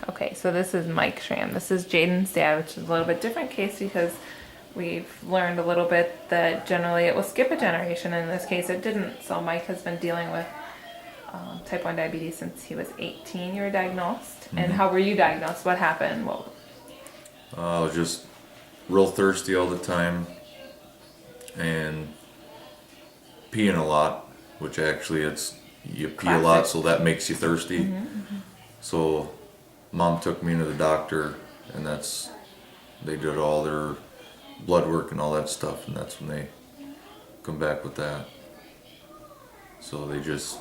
Okay, so this is Mike Schramm. This is Jaden's dad, which is a little bit different case because we've learned a little bit that generally it will skip a generation. In this case, it didn't. So Mike has been dealing with type 1 diabetes since he was 18. You were diagnosed. Mm-hmm. And how were you diagnosed? What happened? I was just real thirsty all the time and peeing a lot, which actually you pee a lot, so that makes you thirsty. Mm-hmm. So mom took me to the doctor, and they did all their blood work and all that stuff, and that's when they come back with that. So they just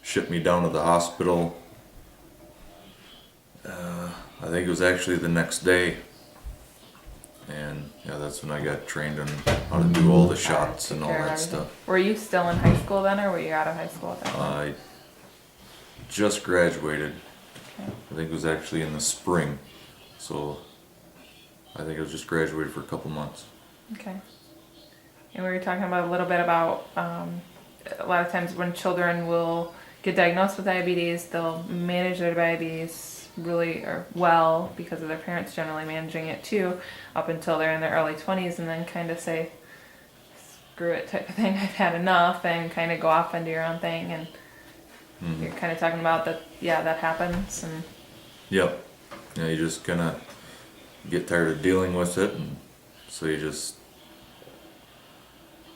shipped me down to the hospital. I think it was actually the next day, and yeah, that's when I got trained on how to do all the shots and all that stuff. Were you still in high school then, or were you out of high school at that time? I just graduated. Okay. I think it was actually in the spring, so I think I was just graduated for a couple months. Okay. And we were talking about a little bit about a lot of times when children will get diagnosed with diabetes, they'll manage their diabetes really well because of their parents generally managing it too, up until they're in their early 20s, and then kind of say, screw it type of thing, I've had enough, and kind of go off and do your own thing. And you're kind of talking about that, yeah, that happens. And Yep. Yeah, you just kind of get tired of dealing with it, and so you just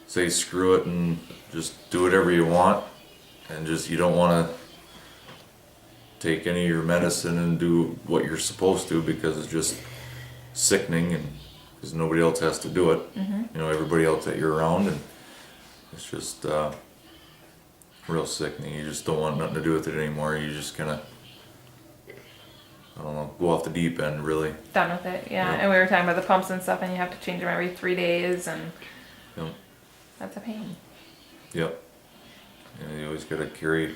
say screw it and just do whatever you want, and you don't want to take any of your medicine and do what you're supposed to because it's just sickening, and because nobody else has to do it. You know, everybody else that you're around, and it's just real sickening. You just don't want nothing to do with it anymore. You just kind of, I don't know, go off the deep end, really. done with it, yeah. Yep. And we were talking about the pumps and stuff, and you have to change them every 3 days, and Yep. that's a pain. Yep. And you always got to carry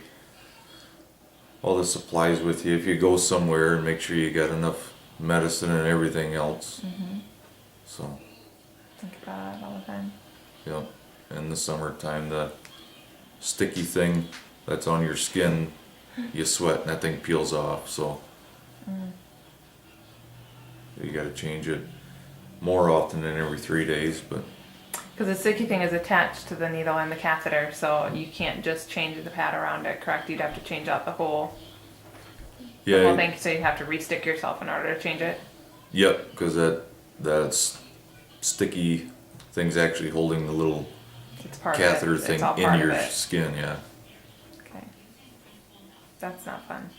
all the supplies with you if you go somewhere, and make sure you got enough medicine and everything else. So, Think about it all the time. yep. In the summertime, the sticky thing that's on your skin, you sweat and that thing peels off. So you got to change it more often than every 3 days. But Because the sticky thing is attached to the needle and the catheter, so you can't just change the pad around it, correct? You'd have to change out the whole yeah, thing, so you'd have to re-stick yourself in order to change it. yep, because that's sticky thing's actually holding the little It's part catheter of it. thing It's all in part your of it. skin. Yeah. Okay. That's not fun.